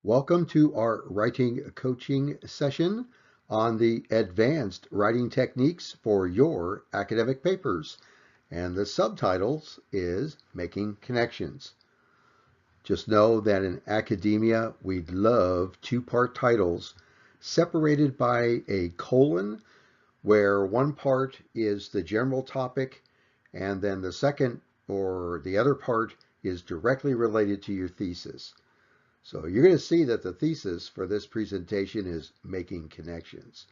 Welcome to our writing coaching session on the advanced writing techniques for your academic papers. And the subtitles is Making Connections. Just know that in academia, we love two-part titles separated by a colon, where one part is the general topic, and then the second or the other part is directly related to your thesis. So you're going to see that the thesis for this presentation is Making Connections.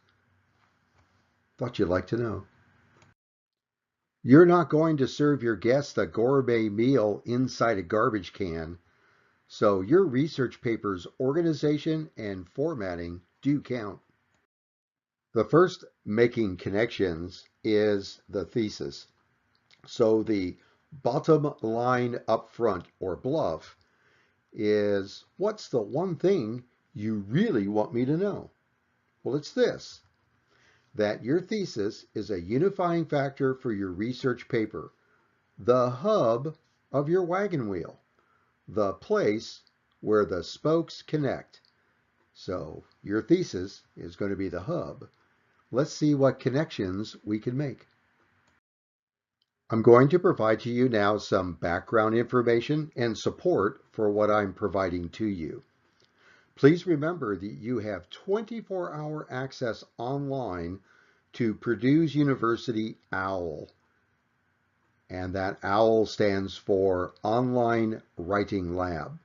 Thought you'd like to know. You're not going to serve your guests a gourmet meal inside a garbage can, so your research paper's organization and formatting do count. The first Making Connections is the thesis. So the bottom line up front, or bluff, is what's the one thing you really want me to know? Well, it's this, that your thesis is a unifying factor for your research paper, the hub of your wagon wheel, the place where the spokes connect. So your thesis is going to be the hub. Let's see what connections we can make. I'm going to provide to you now some background information and support for what I'm providing to you. Please remember that you have 24-hour access online to Purdue University OWL. And that OWL stands for Online Writing Lab.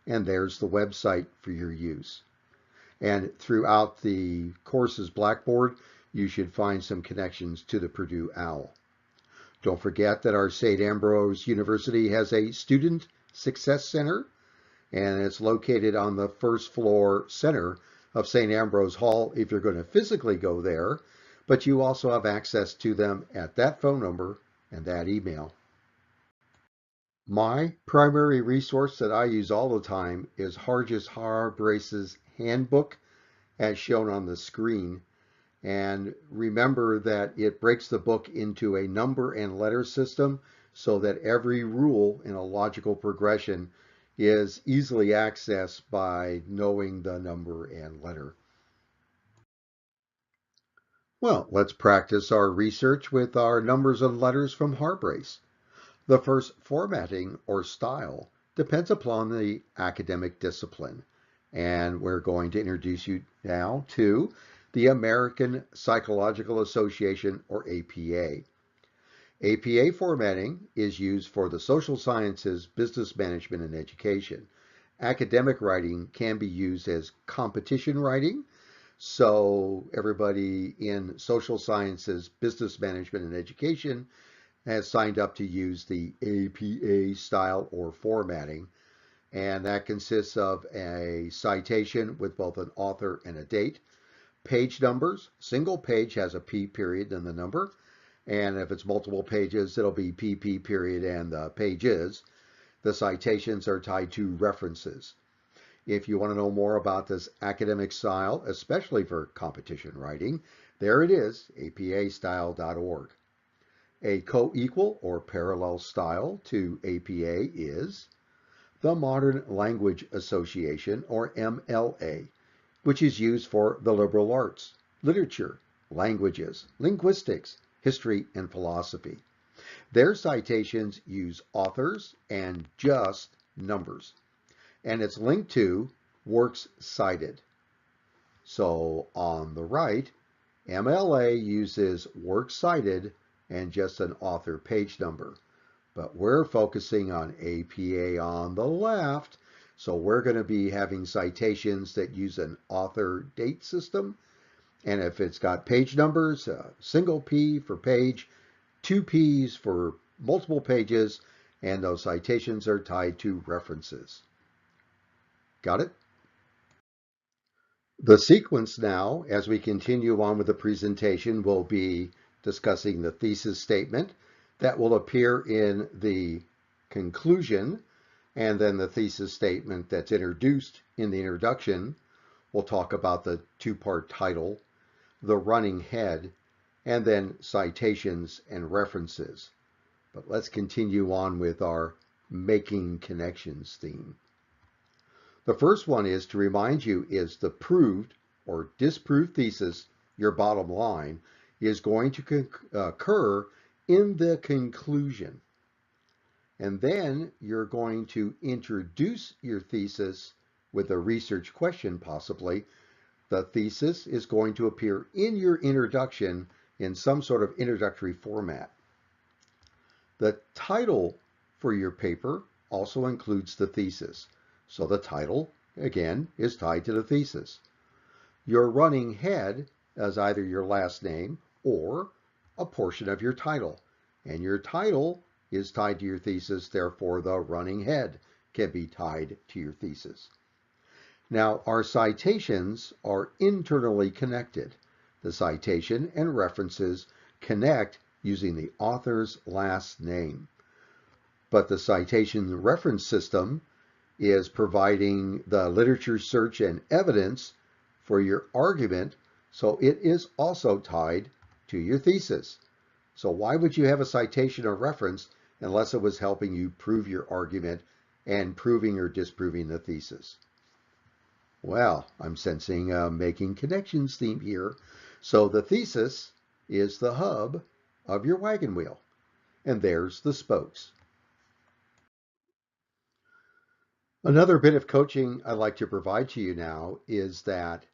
And there's the website for your use. And throughout the course's Blackboard, you should find some connections to the Purdue OWL. Don't forget that our St. Ambrose University has a Student Success Center, and it's located on the first floor center of St. Ambrose Hall if you're going to physically go there, but you also have access to them at that phone number and that email. My primary resource that I use all the time is Hargis Harbrace's handbook, as shown on the screen. And remember that it breaks the book into a number and letter system so that every rule in a logical progression is easily accessed by knowing the number and letter. Well, let's practice our research with our numbers and letters from Harbrace. The first formatting or style depends upon the academic discipline. And we're going to introduce you now to the American Psychological Association, or APA. APA formatting is used for the social sciences, business management, and education. Academic writing can be used as competition writing, so everybody in social sciences, business management, and education has signed up to use the APA style or formatting, and that consists of a citation with both an author and a date. Page numbers, single page has a P period and the number, and if it's multiple pages, it'll be PP period and the pages. The citations are tied to references. If you want to know more about this academic style, especially for competition writing, there it is, apastyle.org. A co-equal or parallel style to APA is the Modern Language Association, or MLA, which is used for the liberal arts, literature, languages, linguistics, history, and philosophy. Their citations use authors and just numbers, and it's linked to works cited. So on the right, MLA uses works cited and just an author page number, but we're focusing on APA on the left. So we're going to be having citations that use an author date system. And if it's got page numbers, single P for page, two Ps for multiple pages, and those citations are tied to references. Got it? The sequence now, as we continue on with the presentation, will be discussing the thesis statement that will appear in the conclusion, and then the thesis statement that's introduced in the introduction. We'll talk about the two-part title, the running head, and then citations and references. But let's continue on with our Making Connections theme. The first one is to remind you is the proved or disproved thesis, your bottom line, is going to occur in the conclusion. And then you're going to introduce your thesis with a research question possibly. The thesis is going to appear in your introduction in some sort of introductory format. The title for your paper also includes the thesis. So the title, again, is tied to the thesis. Your running head is either your last name or a portion of your title. And your title is tied to your thesis, therefore the running head can be tied to your thesis. Now, our citations are internally connected. The citation and references connect using the author's last name. But the citation reference system is providing the literature search and evidence for your argument, so it is also tied to your thesis. So why would you have a citation or reference unless it was helping you prove your argument and proving or disproving the thesis? Well, I'm sensing a making connections theme here. So the thesis is the hub of your wagon wheel, and there's the spokes. Another bit of coaching I'd like to provide to you now is that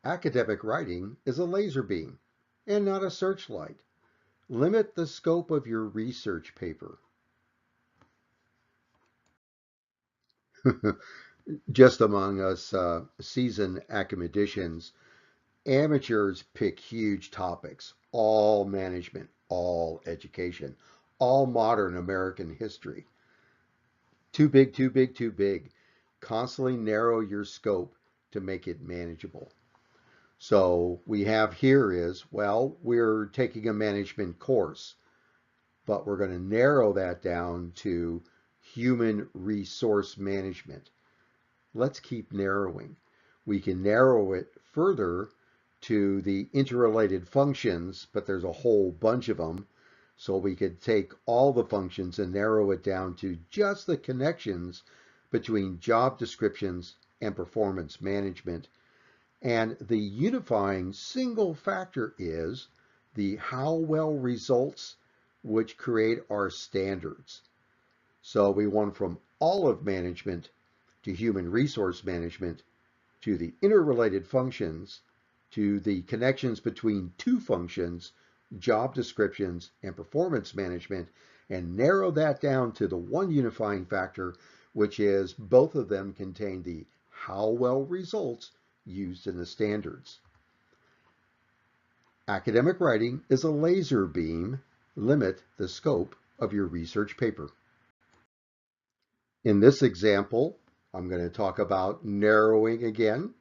academic writing is a laser beam and not a searchlight. Limit the scope of your research paper. Just among us seasoned academicians, amateurs pick huge topics, all management, all education, all modern American history. Too big, too big, too big. Constantly narrow your scope to make it manageable. So we have here is, well, we're taking a management course, but we're going to narrow that down to human resource management. Let's keep narrowing. We can narrow it further to the interrelated functions, but there's a whole bunch of them. So we could take all the functions and narrow it down to just the connections between job descriptions and performance management. And the unifying single factor is the how well results, which create our standards. So we went from all of management to human resource management to the interrelated functions to the connections between two functions, job descriptions and performance management, and narrow that down to the one unifying factor, which is both of them contain the how well results used in the standards. Academic writing is a laser beam. Limit the scope of your research paper. In this example, I'm going to talk about narrowing again.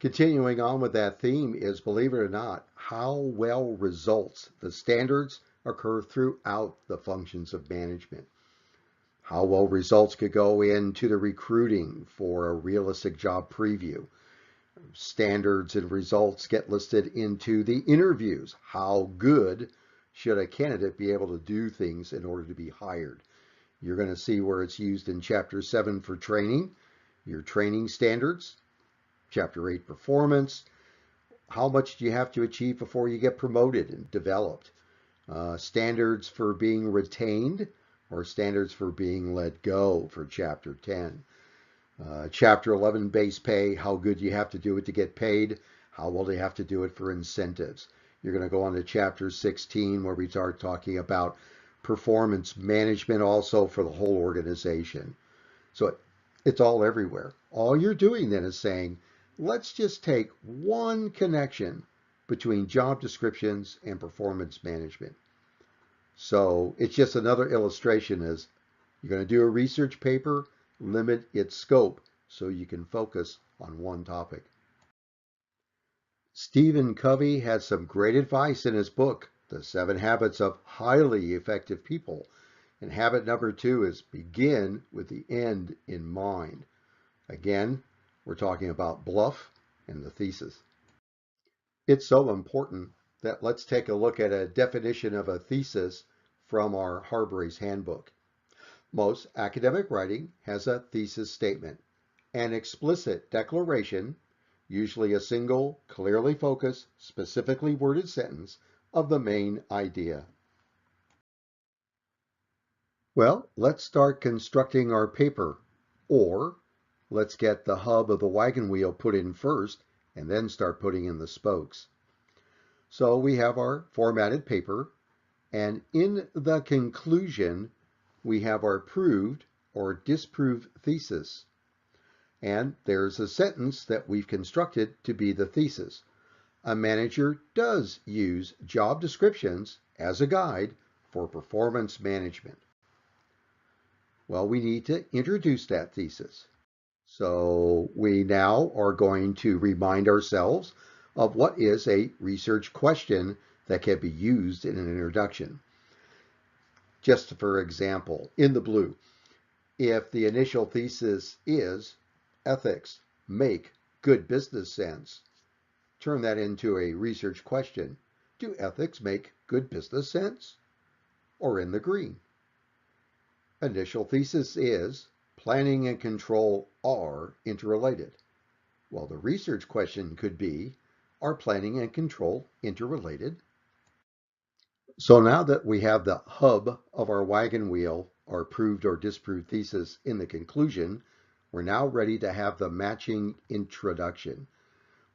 Continuing on with that theme is, believe it or not, how well results, the standards, occur throughout the functions of management. How well results could go into the recruiting for a realistic job preview. Standards and results get listed into the interviews. How good should a candidate be able to do things in order to be hired? You're going to see where it's used in Chapter 7 for training, your training standards. Chapter 8, performance. How much do you have to achieve before you get promoted and developed? Standards for being retained or standards for being let go for Chapter 10. Chapter 11, base pay. How good you have to do it to get paid. How well do you have to do it for incentives? You're going to go on to Chapter 16 where we start talking about performance management also for the whole organization. So it's all everywhere. All you're doing then is saying, let's just take one connection between job descriptions and performance management. So it's just another illustration is you're going to do a research paper, limit its scope so you can focus on one topic. Stephen Covey has some great advice in his book, The 7 Habits of Highly Effective People. And habit number 2 is begin with the end in mind. Again, we're talking about bluff and the thesis. It's so important that let's take a look at a definition of a thesis from our Harbury's Handbook. Most academic writing has a thesis statement. An explicit declaration, usually a single, clearly focused, specifically worded sentence of the main idea. Well, let's start constructing our paper, or let's get the hub of the wagon wheel put in first and then start putting in the spokes. So we have our formatted paper, and in the conclusion, we have our proved or disproved thesis. And there's a sentence that we've constructed to be the thesis. A manager does use job descriptions as a guide for performance management. Well, we need to introduce that thesis. So we now are going to remind ourselves of what is a research question that can be used in an introduction. Just for example, in the blue, if the initial thesis is ethics make good business sense, turn that into a research question. Do ethics make good business sense? Or in the green, initial thesis is planning and control are interrelated. Well, the research question could be, are planning and control interrelated? So now that we have the hub of our wagon wheel, our proved or disproved thesis in the conclusion, we're now ready to have the matching introduction,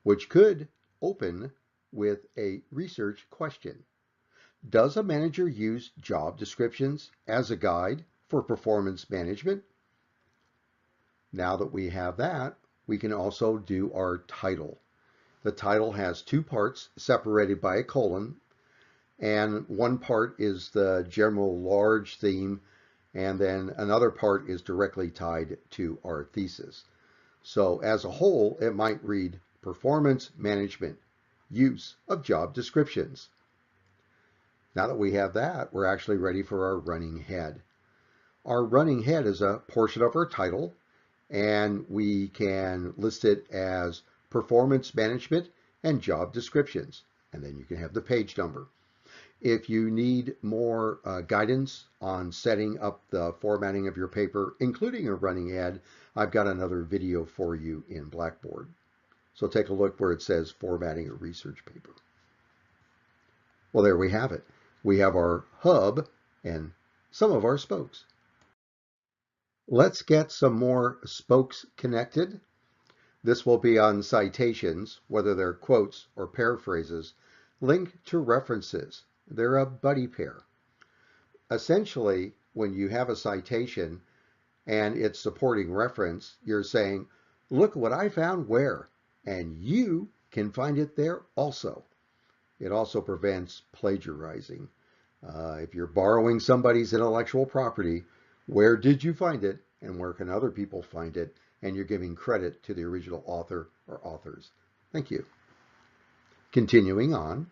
which could open with a research question. Does a manager use job descriptions as a guide for performance management? Now that we have that, we can also do our title. The title has two parts separated by a colon, and one part is the general large theme, and then another part is directly tied to our thesis. So as a whole, it might read Performance Management, Use of Job Descriptions. Now that we have that, we're actually ready for our running head. Our running head is a portion of our title, and we can list it as Performance Management and Job Descriptions, and then you can have the page number. If you need more guidance on setting up the formatting of your paper, including a running head, I've got another video for you in Blackboard. So take a look where it says formatting a research paper. Well, there we have it. We have our hub and some of our spokes. Let's get some more spokes connected. This will be on citations, whether they're quotes or paraphrases, linked to references. They're a buddy pair. Essentially, when you have a citation and it's supporting reference, you're saying, look what I found where, and you can find it there also. It also prevents plagiarizing. If you're borrowing somebody's intellectual property, where did you find it and where can other people find it? And you're giving credit to the original author or authors. Thank you. Continuing on,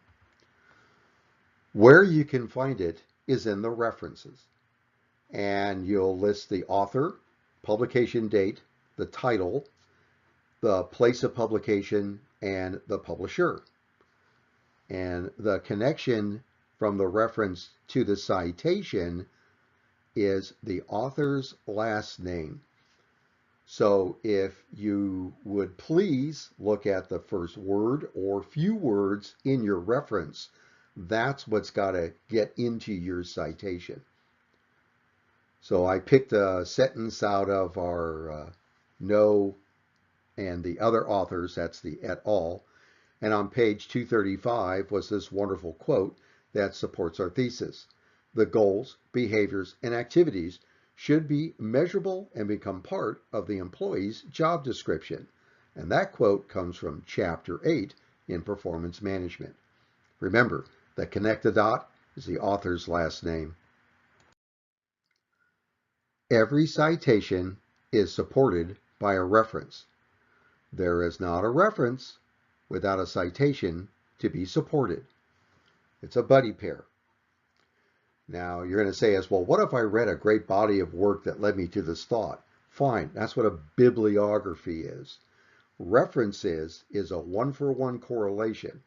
where you can find it is in the references. And you'll list the author, publication date, the title, the place of publication, and the publisher. And the connection from the reference to the citation is the author's last name. So if you would please look at the first word or few words in your reference, that's what's got to get into your citation. So I picked a sentence out of our no and the other authors, that's the et al. And on page 235 was this wonderful quote that supports our thesis. The goals, behaviors, and activities should be measurable and become part of the employee's job description. And that quote comes from Chapter 8 in Performance Management. Remember, the connect the dot is the author's last name. Every citation is supported by a reference. There is not a reference without a citation to be supported. It's a buddy pair. Now, you're going to say, well, what if I read a great body of work that led me to this thought? Fine, that's what a bibliography is. References is a one-for-one correlation.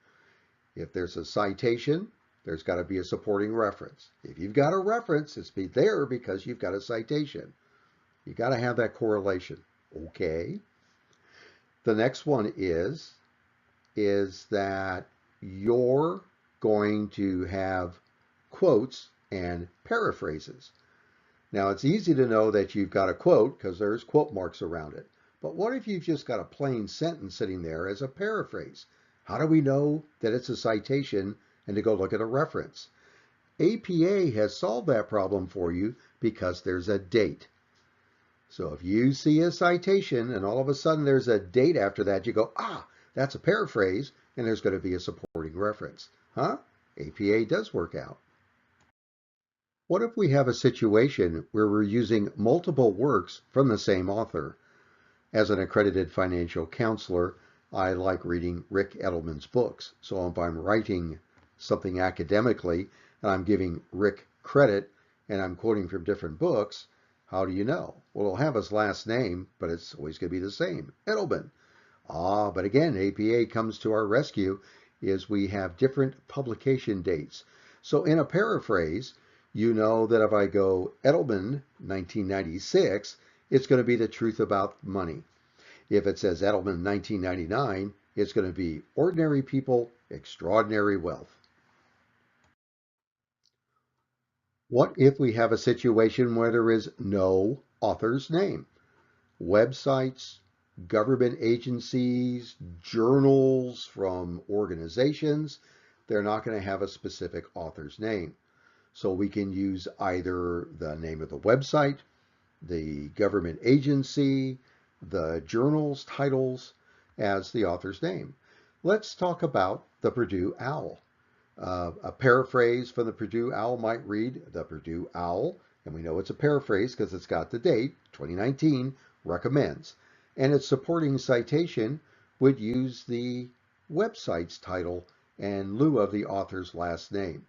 If there's a citation, there's got to be a supporting reference. If you've got a reference, it's there because you've got a citation. You've got to have that correlation. Okay. The next one is that you're going to have quotes and paraphrases. Now, it's easy to know that you've got a quote because there's quote marks around it. But what if you've just got a plain sentence sitting there as a paraphrase? How do we know that it's a citation and to go look at a reference? APA has solved that problem for you because there's a date. So if you see a citation and all of a sudden there's a date after that, you go, that's a paraphrase, and there's going to be a supporting reference. Huh? APA does work out. What if we have a situation where we're using multiple works from the same author? As an accredited financial counselor, I like reading Rick Edelman's books. So if I'm writing something academically and I'm giving Rick credit and I'm quoting from different books, how do you know? Well, it'll have his last name, but it's always going to be the same, Edelman. But again, APA comes to our rescue is we have different publication dates. So in a paraphrase, you know that if I go Edelman 1996, it's going to be the truth about money. If it says Edelman 1999, it's going to be ordinary people, extraordinary wealth. What if we have a situation where there is no author's name? Websites, government agencies, journals from organizations, they're not going to have a specific author's name. So we can use either the name of the website, the government agency, the journal's titles as the author's name. Let's talk about the Purdue Owl. A paraphrase from the Purdue Owl might read, the Purdue Owl, and we know it's a paraphrase because it's got the date, 2019, recommends. And its supporting citation would use the website's title in lieu of the author's last name.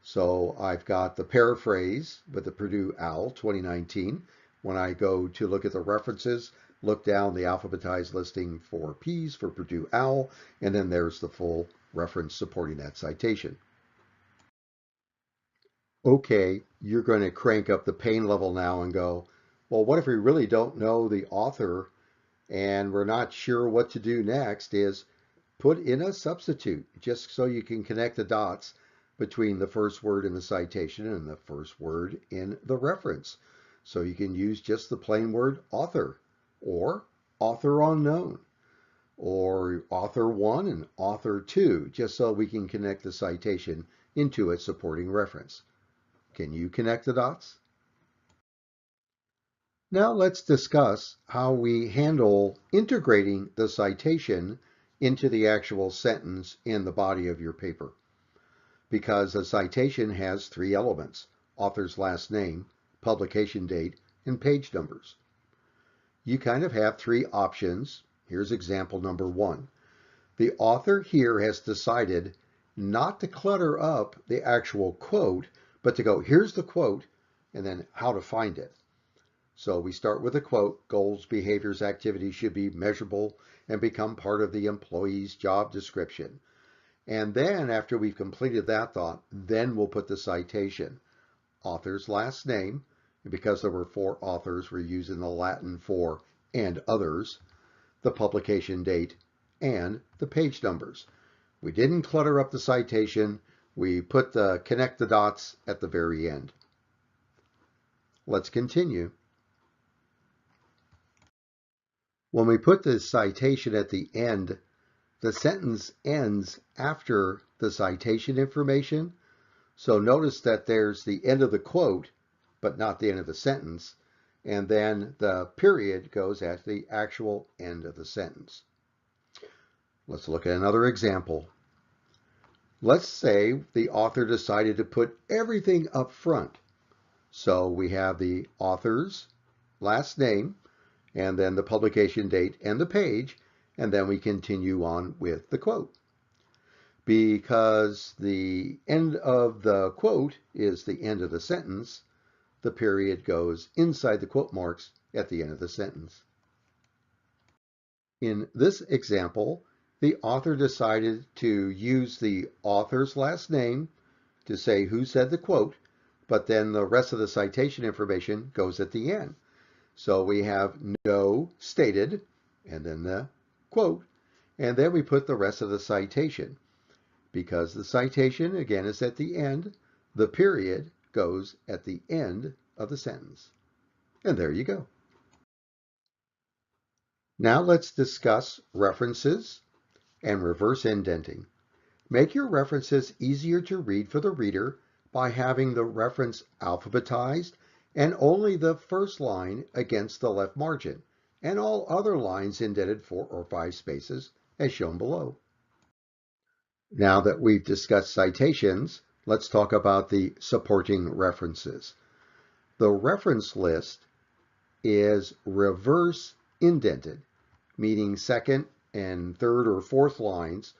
So I've got the paraphrase with the Purdue Owl 2019. When I go to look at the references, look down the alphabetized listing for P's for Purdue Owl, and then there's the full reference supporting that citation. Okay, you're going to crank up the pain level now and go, well, what if we really don't know the author and we're not sure what to do next? Is put in a substitute just so you can connect the dots between the first word in the citation and the first word in the reference. So you can use just the plain word author or author unknown or author 1 and author 2 just so we can connect the citation into its supporting reference. Can you connect the dots? Now let's discuss how we handle integrating the citation into the actual sentence in the body of your paper. Because a citation has three elements: author's last name, publication date, and page numbers. You kind of have three options. Here's example number 1. The author here has decided not to clutter up the actual quote, but to go, here's the quote, and then how to find it. So we start with a quote: goals, behaviors, activities should be measurable and become part of the employee's job description. And then after we've completed that thought, then we'll put the citation. Author's last name, and because there were 4 authors, we're using the Latin for and others, the publication date, and the page numbers. We didn't clutter up the citation. We put the connect the dots at the very end. Let's continue. When we put the citation at the end, the sentence ends after the citation information. So notice that there's the end of the quote, but not the end of the sentence. And then the period goes at the actual end of the sentence. Let's look at another example. Let's say the author decided to put everything up front. So we have the author's last name, and then the publication date and the page, and then we continue on with the quote. Because the end of the quote is the end of the sentence, the period goes inside the quote marks at the end of the sentence. In this example, the author decided to use the author's last name to say who said the quote, but then the rest of the citation information goes at the end. So we have no stated, and then the quote, and then we put the rest of the citation. Because the citation, again, is at the end, the period goes at the end of the sentence. And there you go. Now let's discuss references and reverse indenting. Make your references easier to read for the reader by having the reference alphabetized and only the first line against the left margin, and all other lines indented 4 or 5 spaces as shown below. Now that we've discussed citations, let's talk about the supporting references. The reference list is reverse indented, meaning second and third or fourth lines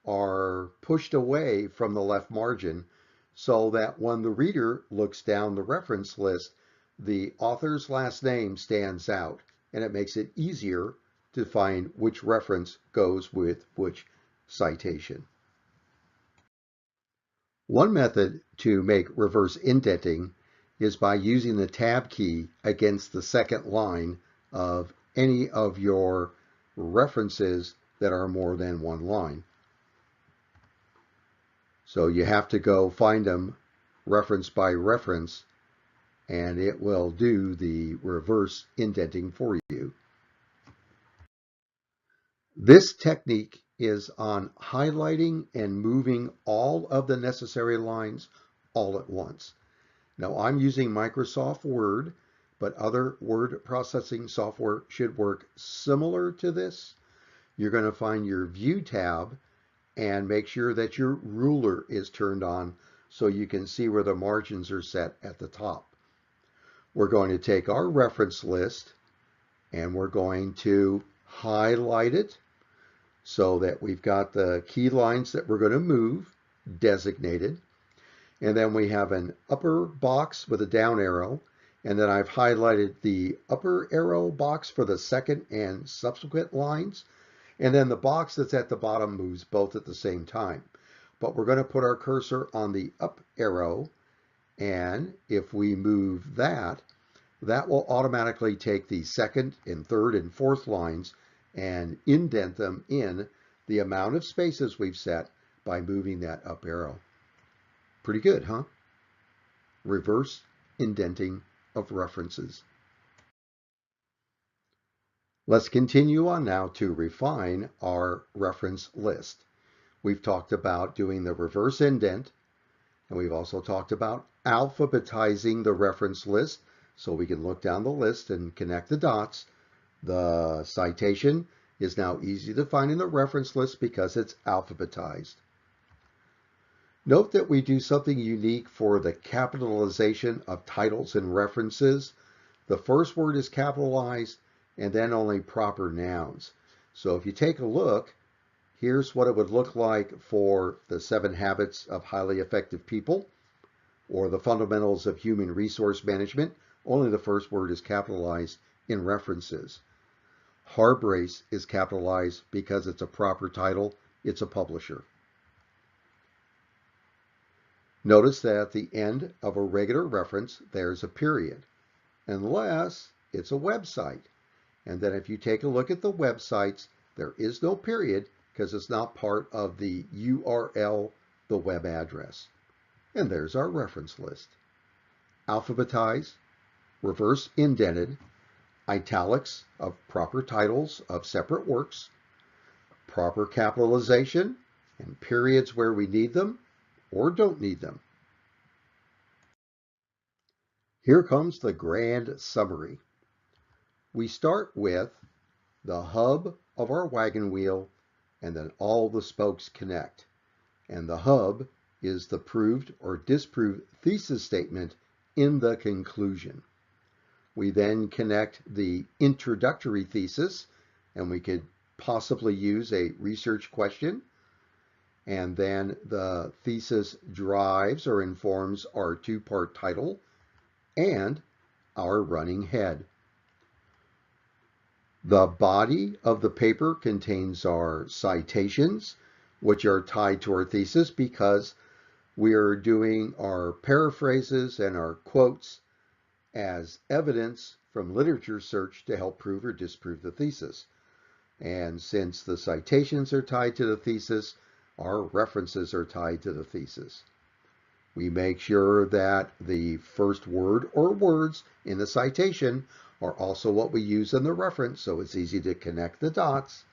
are pushed away from the left margin so that when the reader looks down the reference list, the author's last name stands out, and it makes it easier to find which reference goes with which citation. One method to make reverse indenting is by using the tab key against the second line of any of your references that are more than one line. So you have to go find them reference by reference, and it will do the reverse indenting for you. This technique is on highlighting and moving all of the necessary lines all at once. Now I'm using Microsoft Word, but other word processing software should work similar to this. You're going to find your View tab and make sure that your ruler is turned on so you can see where the margins are set at the top. We're going to take our reference list and we're going to highlight it so that we've got the key lines that we're going to move designated. And then we have an upper box with a down arrow. And then I've highlighted the upper arrow box for the second and subsequent lines. And then the box that's at the bottom moves both at the same time. But we're going to put our cursor on the up arrow. And if we move that, that will automatically take the second and third and fourth lines and indent them in the amount of spaces we've set by moving that up arrow. Pretty good, huh? Reverse indenting of references. Let's continue on now to refine our reference list. We've talked about doing the reverse indent, and we've also talked about alphabetizing the reference list so we can look down the list and connect the dots. The citation is now easy to find in the reference list because it's alphabetized. Note that we do something unique for the capitalization of titles and references. The first word is capitalized and then only proper nouns. So if you take a look, here's what it would look like for the 7 Habits of Highly Effective People or the Fundamentals of Human Resource Management. Only the first word is capitalized in references. Harbrace is capitalized because it's a proper title. It's a publisher. Notice that at the end of a regular reference, there's a period, unless it's a website. And then if you take a look at the websites, there is no period because it's not part of the URL, the web address. And there's our reference list. Alphabetized, reverse indented, italics of proper titles of separate works, proper capitalization, and periods where we need them or don't need them. Here comes the grand summary. We start with the hub of our wagon wheel, and then all the spokes connect. And the hub is the proved or disproved thesis statement in the conclusion. We then connect the introductory thesis, and we could possibly use a research question. And then the thesis drives or informs our 2-part title and our running head. The body of the paper contains our citations, which are tied to our thesis because we are doing our paraphrases and our quotes as evidence from literature search to help prove or disprove the thesis. And since the citations are tied to the thesis, our references are tied to the thesis. We make sure that the first word or words in the citation are also what we use in the reference, so it's easy to connect the dots.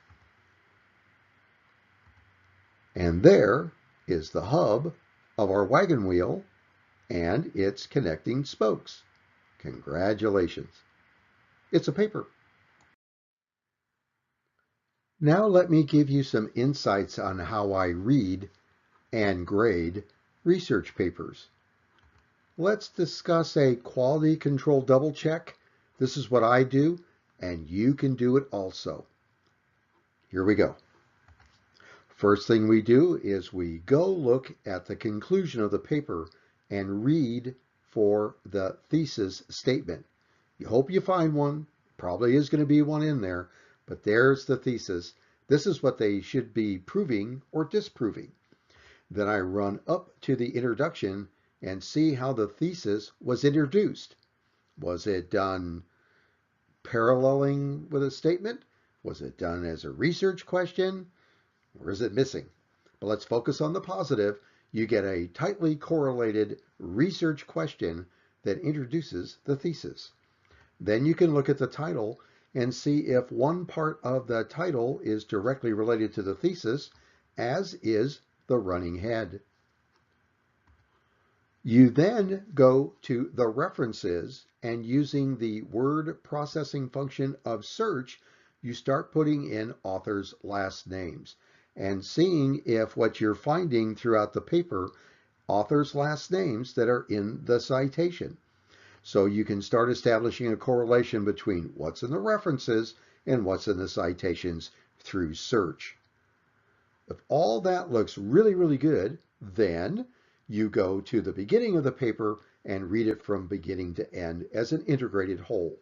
And there is the hub of our wagon wheel and its connecting spokes. Congratulations. It's a paper. Now let me give you some insights on how I read and grade research papers. Let's discuss a quality control double check. This is what I do, and you can do it also. Here we go. First thing we do is we go look at the conclusion of the paper and read for the thesis statement. You hope you find one. Probably is going to be one in there, but there's the thesis. This is what they should be proving or disproving. Then I run up to the introduction and see how the thesis was introduced. Was it done paralleling with a statement? Was it done as a research question? Or is it missing? But let's focus on the positive. You get a tightly correlated research question that introduces the thesis. Then you can look at the title and see if one part of the title is directly related to the thesis, as is the running head. You then go to the references, and using the word processing function of search, you start putting in authors' last names and seeing if what you're finding throughout the paper, authors' last names that are in the citation. So you can start establishing a correlation between what's in the references and what's in the citations through search. If all that looks really, really good, then you go to the beginning of the paper and read it from beginning to end as an integrated whole.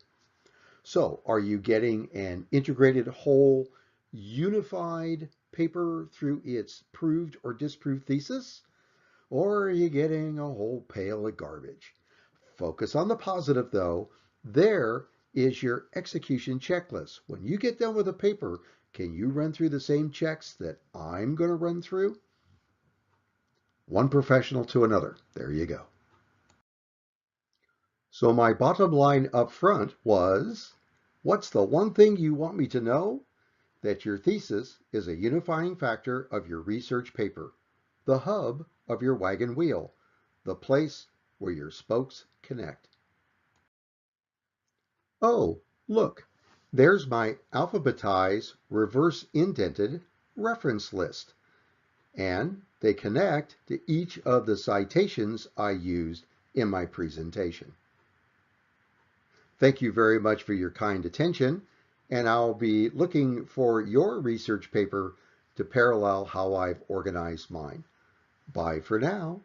So are you getting an integrated whole, unified paper through its proved or disproved thesis? Or are you getting a whole pail of garbage? Focus on the positive though. There is your execution checklist. When you get done with a paper, can you run through the same checks that I'm going to run through? One professional to another. There you go. So my bottom line up front was, what's the one thing you want me to know? That your thesis is a unifying factor of your research paper, the hub of your wagon wheel, the place where your spokes connect. Oh, look, there's my alphabetized, reverse indented reference list, and they connect to each of the citations I used in my presentation. Thank you very much for your kind attention, and I'll be looking for your research paper to parallel how I've organized mine. Bye for now.